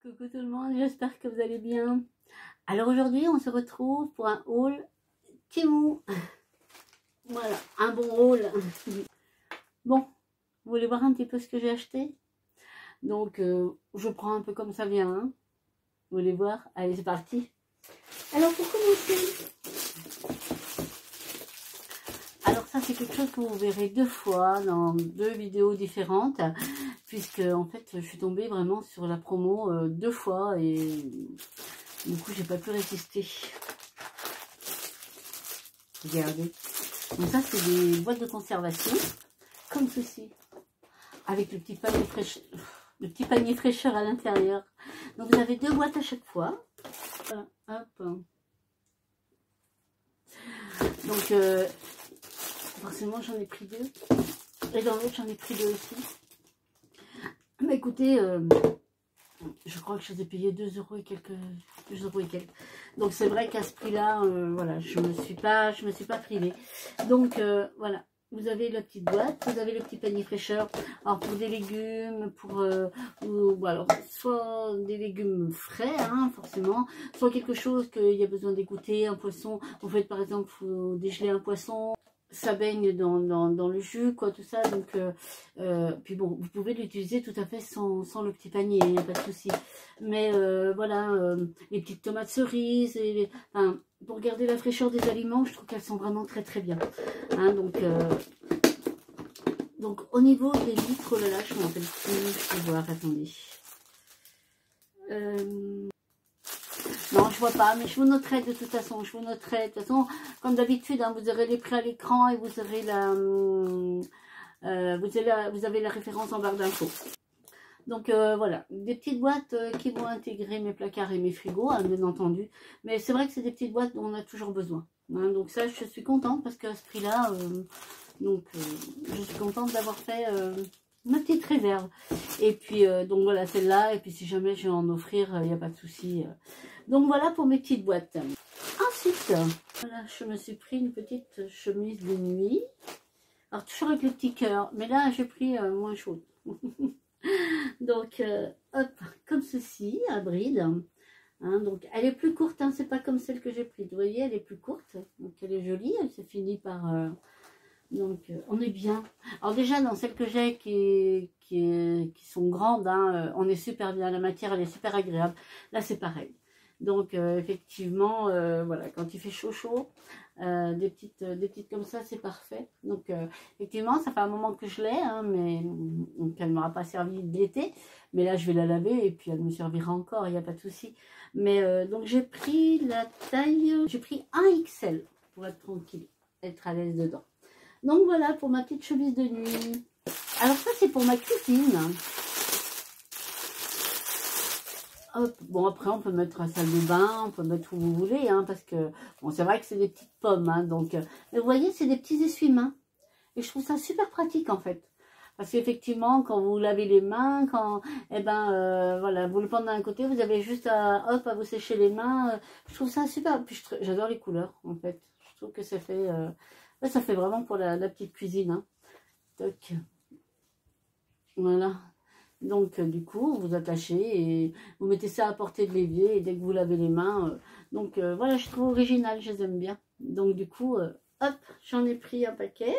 Coucou tout le monde, j'espère que vous allez bien. Alors aujourd'hui, on se retrouve pour un haul Temu. Voilà, un bon haul. Bon, vous voulez voir un petit peu ce que j'ai acheté? Donc, je prends un peu comme ça vient. Hein. Vous voulez voir? Allez, c'est parti. Alors, pour commencer, alors ça, c'est quelque chose que vous verrez deux fois dans deux vidéos différentes. Puisque en fait je suis tombée vraiment sur la promo deux fois et du coup j'ai pas pu résister. Regardez. Donc ça c'est des boîtes de conservation comme ceci avec le petit panier fraîcheur à l'intérieur. Donc vous avez deux boîtes à chaque fois. Hop. Donc forcément j'en ai pris deux et dans l'autre j'en ai pris deux aussi. Mais écoutez, je crois que je les ai payés 2 € et quelques. 2 € et quelques. Donc c'est vrai qu'à ce prix-là, voilà, je me suis pas privée. Donc voilà, vous avez la petite boîte, vous avez le petit panier fraîcheur. Alors pour des légumes, ou alors soit des légumes frais, hein, forcément, soit quelque chose qu'il y a besoin d'égoutter, un poisson. Vous faites par exemple, faut dégeler un poisson. Ça baigne dans le jus, quoi, tout ça. Donc, puis bon, vous pouvez l'utiliser tout à fait sans le petit panier, il n'y a pas de souci. Mais voilà, les petites tomates cerises, enfin, pour garder la fraîcheur des aliments, je trouve qu'elles sont vraiment très très bien. Hein, donc, au niveau des litres, oh là là, je m'en rappelle plus, je peux voir, attendez. Non, je vois pas, mais je vous noterai de toute façon. Je vous noterai de toute façon, comme d'habitude, hein, vous aurez les prix à l'écran et vous aurez vous avez la référence en barre d'infos. Donc voilà, des petites boîtes qui vont intégrer mes placards et mes frigos, hein, bien entendu. Mais c'est vrai que c'est des petites boîtes dont on a toujours besoin. Hein, donc ça, je suis contente parce qu'à ce prix-là, je suis contente d'avoir fait ma petite réserve. Et puis, donc voilà, celle-là. Et puis, si jamais je vais en offrir, il n'y a pas de souci. Donc, voilà pour mes petites boîtes. Ensuite, voilà, je me suis pris une petite chemise de nuit. Alors, toujours avec le petit cœur. Mais là, j'ai pris moins chaude. Donc, hop, comme ceci, à bride. Hein, donc, elle est plus courte. Hein, c'est pas comme celle que j'ai prise. Vous voyez, elle est plus courte. Donc, elle est jolie. Elle se finit par... donc on est bien. Alors déjà dans celles que j'ai qui sont grandes, hein, on est super bien. La matière elle est super agréable. Là c'est pareil. Donc effectivement, voilà, quand il fait chaud, des petites comme ça c'est parfait. Donc effectivement ça fait un moment que je l'ai, hein, mais donc, elle ne m'aura pas servi de l'été. Mais là je vais la laver et puis elle me servira encore, il n'y a pas de souci. Mais donc j'ai pris la taille, j'ai pris un XL pour être tranquille, être à l'aise dedans. Donc voilà pour ma petite chemise de nuit. Alors ça c'est pour ma cuisine. Hop. Bon après on peut mettre la salle de bain, on peut mettre où vous voulez. Hein, parce que bon c'est vrai que c'est des petites pommes. Hein, donc, mais vous voyez c'est des petits essuie-mains. Et je trouve ça super pratique en fait. Parce qu'effectivement quand vous lavez les mains, quand voilà, vous le pendez d'un côté, vous avez juste à vous sécher les mains. Je trouve ça super. Puis j'adore les couleurs en fait. Je trouve que ça fait... ça fait vraiment pour la petite cuisine. Hein. Toc. Voilà. Donc, du coup, vous attachez et vous mettez ça à portée de l'évier et dès que vous lavez les mains. Voilà, je trouve original, je les aime bien. Donc, du coup, hop, j'en ai pris un paquet.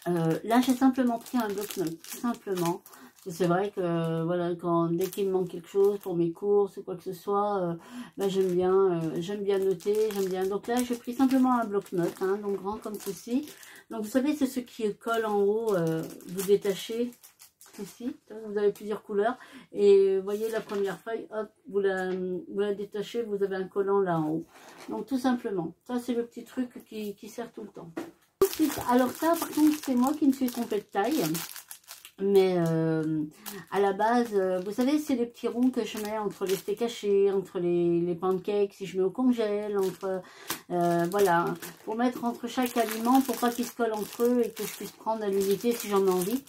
Là, j'ai simplement pris un bloc-notes, tout simplement. C'est vrai que voilà, dès qu'il me manque quelque chose pour mes courses ou quoi que ce soit, j'aime bien noter, j'aime bien. Donc là, j'ai pris simplement un bloc-notes, hein, donc grand comme ceci. Donc vous savez, c'est ce qui colle en haut, vous détachez ici, vous avez plusieurs couleurs. Et vous voyez la première feuille, hop, vous la détachez, vous avez un collant là en haut. Donc tout simplement, ça c'est le petit truc qui sert tout le temps. Ensuite, alors ça par contre, c'est moi qui me suis trompée de taille. Mais à la base, vous savez, c'est les petits ronds que je mets entre les steaks hachés, entre les pancakes, si je mets au congèle, voilà, pour mettre entre chaque aliment, pour pas qu'ils se collent entre eux et que je puisse prendre à l'unité si j'en ai envie.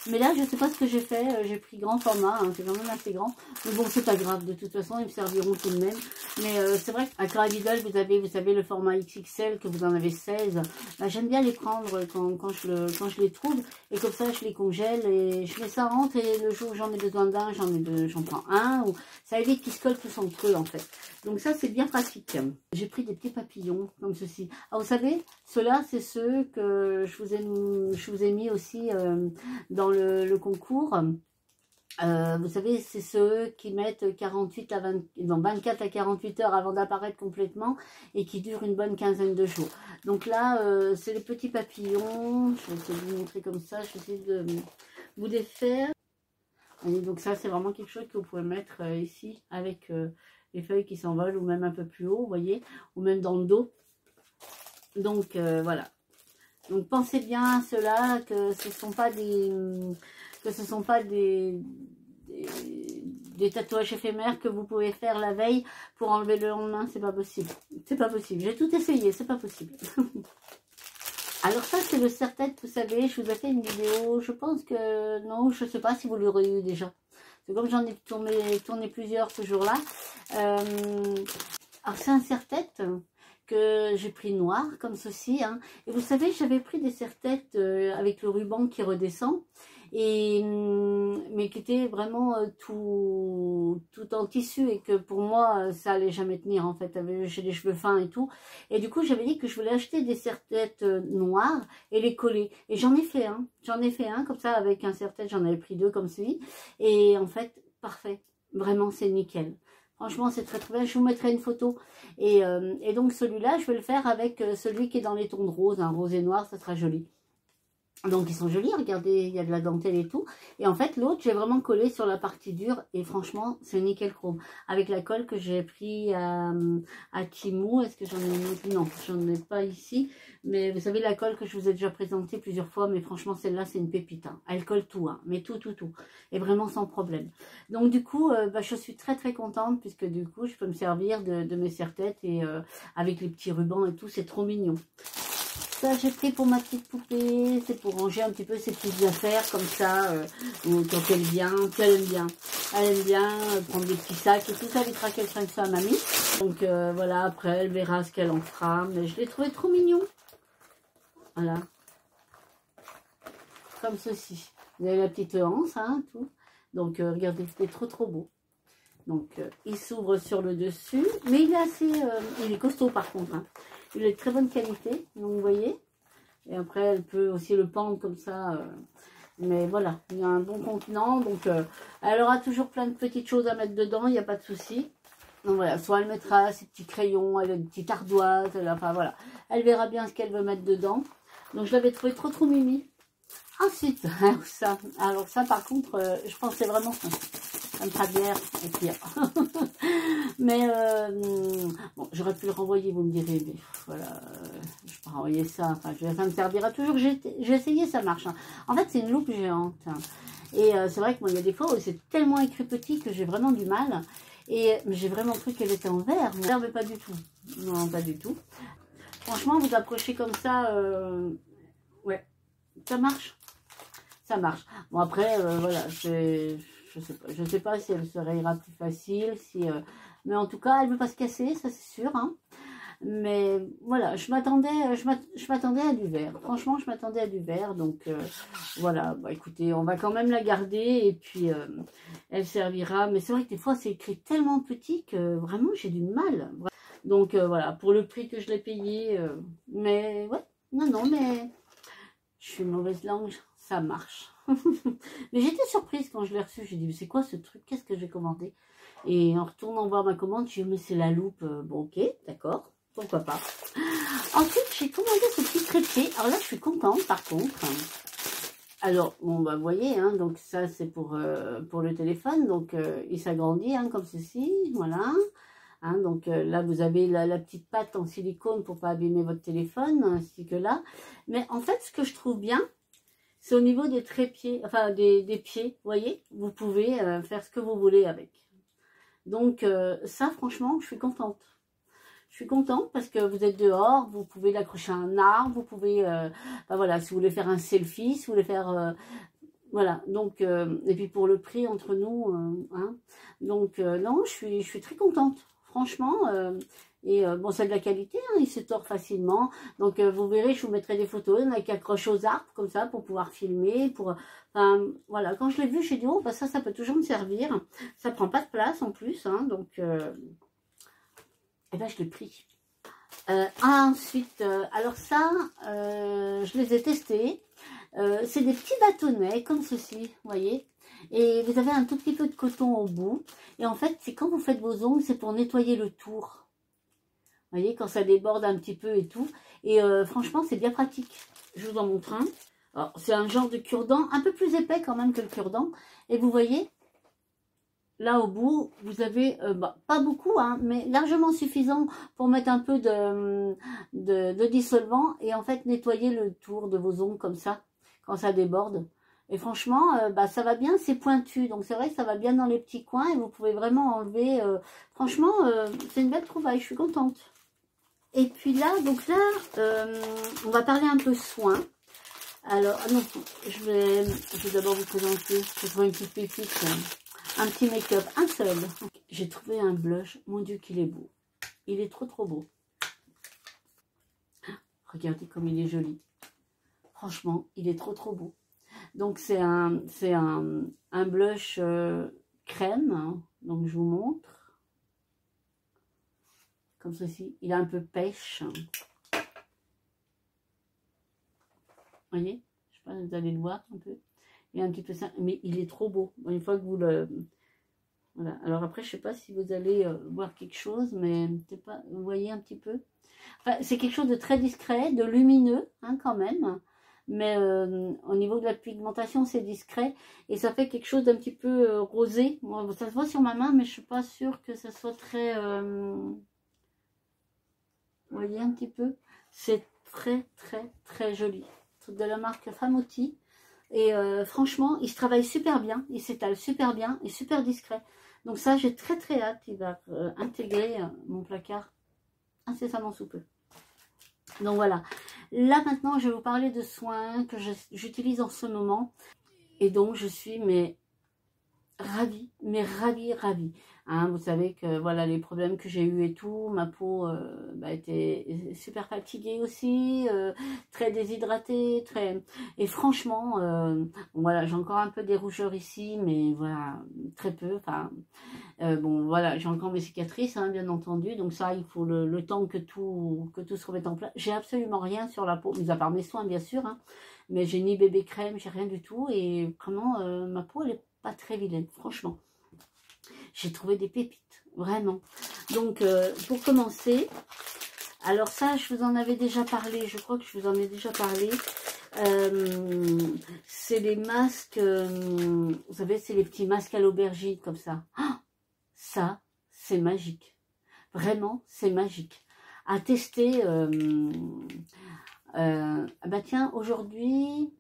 Mais là, je sais pas ce que j'ai fait. J'ai pris grand format, hein, c'est quand même assez grand. Mais bon, c'est pas grave. De toute façon, ils me serviront tout de même. Mais c'est vrai qu'à Clara Lidl, vous savez, le format XXL, que vous en avez 16. Bah, j'aime bien les prendre quand je les trouve. Et comme ça, je les congèle et je mets ça rentre. Et le jour où j'en ai besoin d'un, j'en prends un. Ou ça évite qu'ils se collent tous entre eux, en fait. Donc ça, c'est bien pratique. J'ai pris des petits papillons comme ceci. Ah, vous savez, ceux-là, c'est ceux que je vous ai mis aussi dans le concours. Vous savez, c'est ceux qui mettent 48 à 20, non, 24 à 48 heures avant d'apparaître complètement et qui durent une bonne quinzaine de jours. Donc là, c'est les petits papillons. Je vais essayer de vous montrer comme ça. Je vais essayer de vous défaire. Et donc ça, c'est vraiment quelque chose que vous pouvez mettre ici avec les feuilles qui s'envolent ou même un peu plus haut, vous voyez, ou même dans le dos. Donc voilà. Donc pensez bien à cela, que ce ne sont pas des tatouages éphémères que vous pouvez faire la veille pour enlever le lendemain. C'est pas possible. C'est pas possible. J'ai tout essayé, c'est pas possible. Alors ça, c'est le serre-tête, vous savez, je vous ai fait une vidéo, je pense que, non, je sais pas si vous l'aurez eu déjà. C'est comme j'en ai tourné plusieurs ce jour-là. Alors c'est un serre-tête que j'ai pris noir, comme ceci. Hein. Et vous savez, j'avais pris des serre-têtes avec le ruban qui redescend. Mais qui était vraiment tout en tissu et que pour moi ça allait jamais tenir en fait, j'ai des cheveux fins et tout, et du coup j'avais dit que je voulais acheter des serre-têtes noires et les coller, et j'en ai fait un comme ça avec un serre-tête, j'en avais pris deux comme celui, et en fait parfait, vraiment c'est nickel. Franchement, c'est très très bien. Je vous mettrai une photo. Et donc celui-là, je vais le faire avec celui qui est dans les tons de rose, un rose et noir, ça sera joli. Donc ils sont jolis, regardez, il y a de la dentelle et tout. Et en fait l'autre, j'ai vraiment collé sur la partie dure et franchement c'est nickel chrome. Avec la colle que j'ai pris à Temu, est-ce que j'en ai une autre? Non, j'en ai pas ici. Mais vous savez la colle que je vous ai déjà présentée plusieurs fois, mais franchement celle-là c'est une pépite. Hein. Elle colle tout, hein, mais tout. Et vraiment sans problème. Donc du coup, bah, je suis très très contente puisque du coup je peux me servir de mes serre-têtes et avec les petits rubans et tout, c'est trop mignon. Ça, j'ai pris pour ma petite poupée, c'est pour ranger un petit peu ses petites affaires comme ça, quand elle vient, elle aime bien prendre des petits sacs et tout ça, lui traquer le 500 à mamie. Donc voilà, après elle verra ce qu'elle en fera, mais je l'ai trouvé trop mignon. Voilà, comme ceci. Vous avez la petite anse, hein, tout. Donc regardez, c'est trop beau. Donc il s'ouvre sur le dessus, mais il est assez, il est costaud par contre, hein. Il est de très bonne qualité, donc vous voyez. Et après, elle peut aussi le pendre comme ça. Mais voilà, il y a un bon contenant. Donc, elle aura toujours plein de petites choses à mettre dedans, il n'y a pas de souci. Donc voilà, soit elle mettra ses petits crayons, elle a une petite ardoise, enfin voilà. Elle verra bien ce qu'elle veut mettre dedans. Donc, je l'avais trouvé trop mimi. Ensuite, alors ça par contre, je pensais vraiment ça me fera bière et pire. Mais bon, j'aurais pu le renvoyer, vous me direz, mais voilà, je peux renvoyer ça, enfin, ça me servira toujours. J'ai essayé, ça marche. Hein. En fait, c'est une loupe géante. Hein. Et c'est vrai que moi, il y a des fois où c'est tellement écrit petit que j'ai vraiment du mal. Et j'ai vraiment cru qu'elle était en verre. Mais pas du tout. Non, pas du tout. Franchement, vous approchez comme ça, ouais, ça marche. Ça marche. Bon, après, voilà, je sais pas si elle ira plus facile, si, mais en tout cas, elle ne veut pas se casser, ça c'est sûr. Hein. Mais voilà, je m'attendais à du vert. Franchement, je m'attendais à du vert. Donc voilà, bah, écoutez, on va quand même la garder et puis elle servira. Mais c'est vrai que des fois, c'est écrit tellement petit que vraiment, j'ai du mal. Donc voilà, pour le prix que je l'ai payé. Mais ouais, non, mais je suis une mauvaise langue. Ça marche. Mais j'étais surprise quand je l'ai reçu. J'ai dit, mais c'est quoi ce truc? Qu'est-ce que j'ai commandé? Et en retournant voir ma commande, j'ai dit, mais c'est la loupe. Bon, ok, d'accord. Pourquoi pas. Ensuite, j'ai commandé ce petit trépied. Alors là, je suis contente, par contre. Alors, bon, bah, vous voyez, hein, donc ça, c'est pour le téléphone. Donc, il s'agrandit, hein, comme ceci. Voilà. Hein, donc là, vous avez la petite patte en silicone pour pas abîmer votre téléphone, ainsi que là. Mais en fait, ce que je trouve bien, c'est au niveau des trépieds, enfin des pieds, vous voyez, vous pouvez faire ce que vous voulez avec. Donc ça, franchement, je suis contente. Je suis contente parce que vous êtes dehors, vous pouvez l'accrocher à un arbre, vous pouvez, ben voilà, si vous voulez faire un selfie, si vous voulez faire, Voilà, donc, et puis pour le prix entre nous, hein, donc non, je suis très contente, franchement, et bon, c'est de la qualité, hein, il se tord facilement, donc vous verrez, je vous mettrai des photos, il y en a qui accrochent aux arbres, comme ça, pour pouvoir filmer, enfin, voilà, quand je l'ai vu, j'ai dit, oh, bah ça peut toujours me servir, ça prend pas de place en plus, hein, donc, et ben je l'ai pris. Ensuite, alors ça, je les ai testés. C'est des petits bâtonnets comme ceci, vous voyez. Et vous avez un tout petit peu de coton au bout. Et en fait, c'est quand vous faites vos ongles, c'est pour nettoyer le tour. Vous voyez, quand ça déborde un petit peu et tout. Et franchement, c'est bien pratique. Je vous en montre un. Alors, c'est un genre de cure-dent, un peu plus épais quand même que le cure-dent. Et vous voyez, là au bout, vous avez, pas beaucoup, hein, mais largement suffisant pour mettre un peu de dissolvant et en fait nettoyer le tour de vos ongles comme ça, quand ça déborde. Et franchement, ça va bien, c'est pointu, donc c'est vrai que ça va bien dans les petits coins et vous pouvez vraiment enlever. Franchement, c'est une belle trouvaille, je suis contente. Et puis là, donc là, on va parler un peu soin. Alors, ah non, je vais d'abord vous présenter, je trouve une petite pépite. Un petit make-up, un seul. J'ai trouvé un blush. Mon Dieu, qu'il est beau. Il est trop, trop beau. Regardez comme il est joli. Franchement, il est trop, trop beau. Donc, c'est un blush crème. Hein. Donc, je vous montre. Comme ceci. Il est un peu pêche. Vous voyez? Je sais pas, vous allez le voir un peu. Il est un petit peu ça, mais il est trop beau. Une fois que vous le... Voilà. Alors après, je sais pas si vous allez voir quelque chose, mais c'est pas, vous voyez un petit peu. Enfin, c'est quelque chose de très discret, de lumineux, hein, quand même. Mais au niveau de la pigmentation, c'est discret. Et ça fait quelque chose d'un petit peu rosé. Bon, ça se voit sur ma main, mais je suis pas sûre que ça soit très... vous voyez un petit peu. C'est très, très, très joli. C'est de la marque Famotti. Et franchement, il se travaille super bien, il s'étale super bien et super discret. Donc ça, j'ai très très hâte, il va intégrer mon placard incessamment sous peu. Donc voilà, là maintenant, je vais vous parler de soins que j'utilise en ce moment. Et donc, je suis ravie, mais ravie, ravie. Hein, vous savez que voilà les problèmes que j'ai eu et tout, ma peau était super fatiguée aussi, très déshydratée, très et franchement voilà j'ai encore un peu des rougeurs ici, mais voilà très peu. Enfin bon voilà j'ai encore mes cicatrices hein, bien entendu, donc ça il faut le temps que tout se remette en place. J'ai absolument rien sur la peau, mis à part mes soins bien sûr, hein, mais j'ai ni bébé crème, j'ai rien du tout et vraiment ma peau elle est pas très vilaine, franchement. J'ai trouvé des pépites, vraiment. Donc, pour commencer, alors ça, je vous en avais déjà parlé, je crois que je vous en ai déjà parlé. C'est les masques, vous savez, c'est les petits masques à l'aubergine, comme ça. Ah, ça, c'est magique. Vraiment, c'est magique. À tester, bah tiens, aujourd'hui...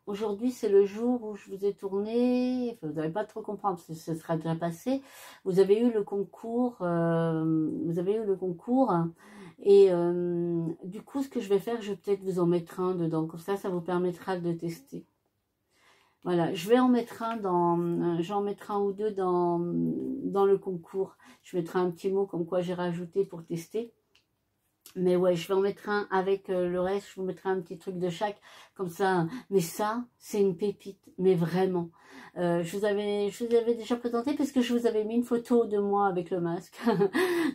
Aujourd'hui, c'est le jour où je vous ai tourné. Vous n'allez pas trop comprendre, parce que ce sera déjà passé. Vous avez eu le concours. Et du coup, ce que je vais faire, je vais peut-être vous en mettre un dedans. Comme ça vous permettra de tester. Voilà, je vais en mettre un j'en mettrai un ou deux dans le concours. Je mettrai un petit mot comme quoi j'ai rajouté pour tester. Mais ouais, je vais en mettre un avec le reste, je vous mettrai un petit truc de chaque, comme ça. Mais ça, c'est une pépite, mais vraiment. Je vous avais déjà présenté parce que je vous avais mis une photo de moi avec le masque.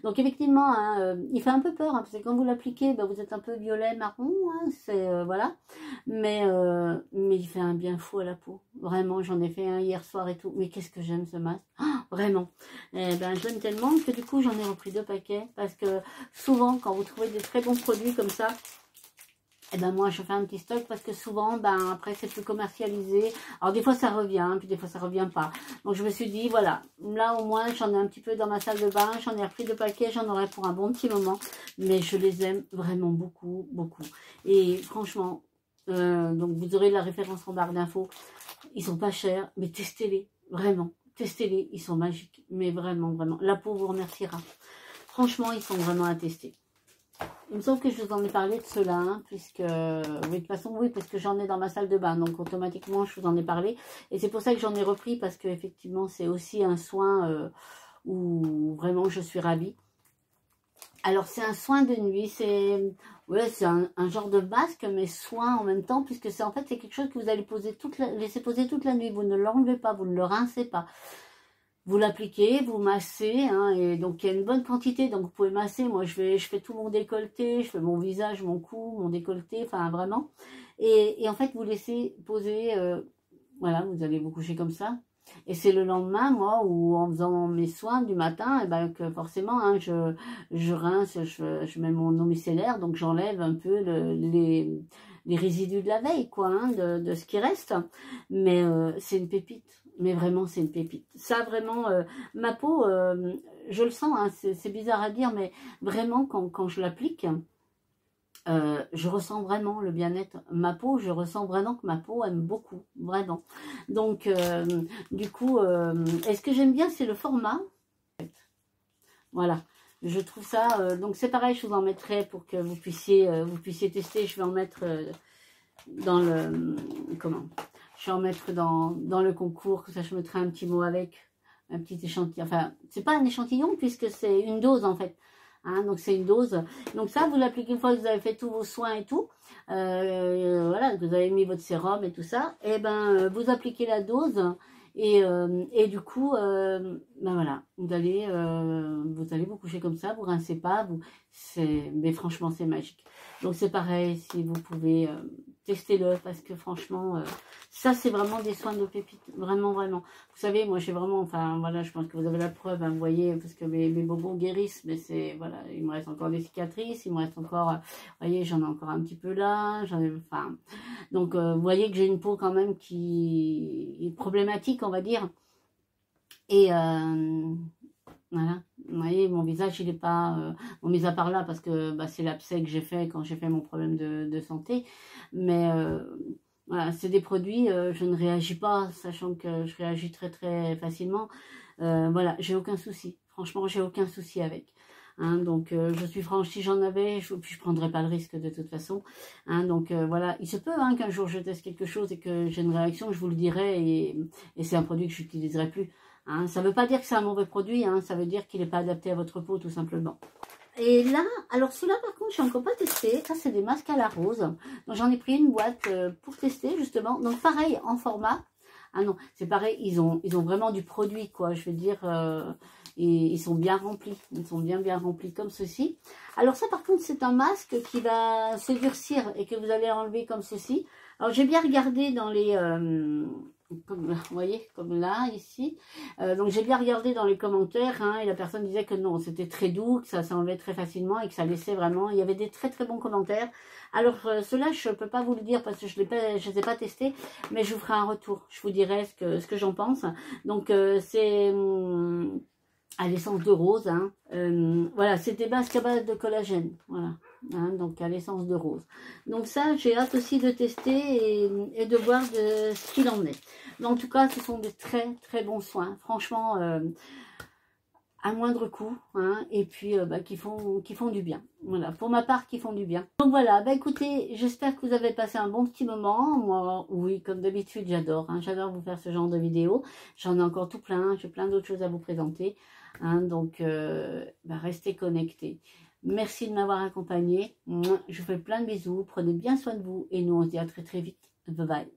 Donc effectivement, hein, il fait un peu peur, hein, parce que quand vous l'appliquez, vous êtes un peu violet, marron, hein, c'est voilà. Mais il fait un bien fou à la peau. Vraiment, j'en ai fait un hier soir et tout. Mais qu'est-ce que j'aime ce masque, vraiment. Eh ben, je l'aime tellement que du coup, j'en ai repris 2 paquets parce que souvent, quand vous trouvez des très bons produits comme ça, et ben moi je fais un petit stock parce que souvent après c'est plus commercialisé. Alors des fois ça revient, puis des fois ça revient pas. Donc je me suis dit voilà, là au moins j'en ai un petit peu dans ma salle de bain, j'en ai repris 2 paquets, j'en aurai pour un bon petit moment. Mais je les aime vraiment beaucoup, beaucoup. Et franchement, donc vous aurez la référence en barre d'infos. Ils sont pas chers, mais testez-les, vraiment. Testez-les, ils sont magiques. Mais vraiment, vraiment. La peau vous remerciera. Franchement, ils sont vraiment à tester. Il me semble que je vous en ai parlé de cela, hein, puisque, oui, de toute façon, oui, parce que j'en ai dans ma salle de bain, donc automatiquement, je vous en ai parlé. Et c'est pour ça que j'en ai repris, parce que effectivement, c'est aussi un soin où vraiment je suis ravie. Alors, c'est un soin de nuit, c'est ouais, c'est un genre de masque, mais soin en même temps, puisque c'est en fait, c'est quelque chose que vous allez poser laisser poser toute la nuit. Vous ne l'enlevez pas, vous ne le rincez pas. Vous l'appliquez, vous massez, hein, et donc il y a une bonne quantité, donc vous pouvez masser. Moi, je fais tout mon décolleté, je fais mon visage, mon cou, mon décolleté, enfin vraiment. Et en fait, vous laissez poser, voilà, vous allez vous coucher comme ça. Et c'est le lendemain, moi, où en faisant mes soins du matin, et ben que forcément, hein, je rince, je mets mon eau micellaire, donc j'enlève un peu les résidus de la veille, quoi, hein, de ce qui reste. Mais c'est une pépite. Mais vraiment, c'est une pépite. Ça, vraiment, ma peau, je le sens, hein, c'est bizarre à dire, mais vraiment, quand je l'applique, je ressens vraiment le bien-être. Ma peau, je ressens vraiment que ma peau aime beaucoup, vraiment. Donc, du coup, et ce que j'aime bien, c'est le format. Voilà. Je trouve ça, donc c'est pareil, je vous en mettrai pour que vous puissiez tester. Je vais en mettre dans le, comment, je vais en mettre dans le concours, que ça je mettrai un petit mot avec, un petit échantillon, enfin, c'est pas un échantillon puisque c'est une dose en fait, hein, donc c'est une dose, donc ça vous l'appliquez une fois que vous avez fait tous vos soins et tout, voilà, que vous avez mis votre sérum et tout ça, et ben vous appliquez la dose, et du coup, ben voilà, vous allez vous coucher comme ça, vous rincez pas, mais franchement c'est magique. Donc c'est pareil, si vous pouvez testez-le, parce que franchement, ça c'est vraiment des soins de pépite, vraiment, vraiment. Vous savez, moi j'ai vraiment, enfin voilà, je pense que vous avez la preuve, hein, vous voyez, parce que mes bobos guérissent, mais c'est, voilà, il me reste encore des cicatrices, il me reste encore, vous voyez, j'en ai encore un petit peu là, enfin, donc vous voyez que j'ai une peau quand même qui est problématique, on va dire, et voilà, vous voyez, mon visage, il n'est pas... bon, mis à part là, parce que bah, c'est l'abcès que j'ai fait quand j'ai fait mon problème de santé. Mais voilà, c'est des produits, je ne réagis pas, sachant que je réagis très très facilement. Voilà, j'ai aucun souci. Franchement, j'ai aucun souci avec. Hein, donc, je suis franche, si j'en avais, je ne prendrais pas le risque de toute façon. Hein, donc, voilà, il se peut hein, qu'un jour je teste quelque chose et que j'ai une réaction, je vous le dirai, et c'est un produit que je n'utiliserai plus. Hein, ça ne veut pas dire que c'est un mauvais produit, hein, ça veut dire qu'il n'est pas adapté à votre peau tout simplement. Et là, alors ceux-là par contre, je n'ai encore pas testé. Ça, c'est des masques à la rose. Donc j'en ai pris une boîte pour tester justement. Donc pareil, en format. Ah non, c'est pareil, ils ont vraiment du produit, quoi. Je veux dire, ils sont bien remplis. Ils sont bien remplis comme ceci. Alors ça par contre, c'est un masque qui va se durcir et que vous allez enlever comme ceci. Alors j'ai bien regardé dans les... comme, vous voyez, comme là, ici. Donc j'ai bien regardé dans les commentaires, hein, et la personne disait que non, c'était très doux, que ça s'enlevait très facilement et que ça laissait vraiment... Il y avait des très très bons commentaires. Alors ceux-là, je ne peux pas vous le dire parce que je ne les ai pas testés, mais je vous ferai un retour. Je vous dirai ce que j'en pense. Donc c'est... à l'essence de rose, hein. Voilà, c'est des masques à base de collagène, voilà, hein, donc à l'essence de rose. Donc ça, j'ai hâte aussi de tester et de voir ce qu'il en est. Mais en tout cas, ce sont des très très bons soins, franchement, à moindre coût, hein, et puis bah, qui font du bien. Voilà, pour ma part, qui font du bien. Donc voilà, bah écoutez, j'espère que vous avez passé un bon petit moment. Moi, oui, comme d'habitude, j'adore, hein, j'adore vous faire ce genre de vidéos. J'en ai encore tout plein, j'ai plein d'autres choses à vous présenter. Hein, donc, bah, restez connectés. Merci de m'avoir accompagné. Je vous fais plein de bisous. Prenez bien soin de vous. Et nous, on se dit à très très vite. Bye bye.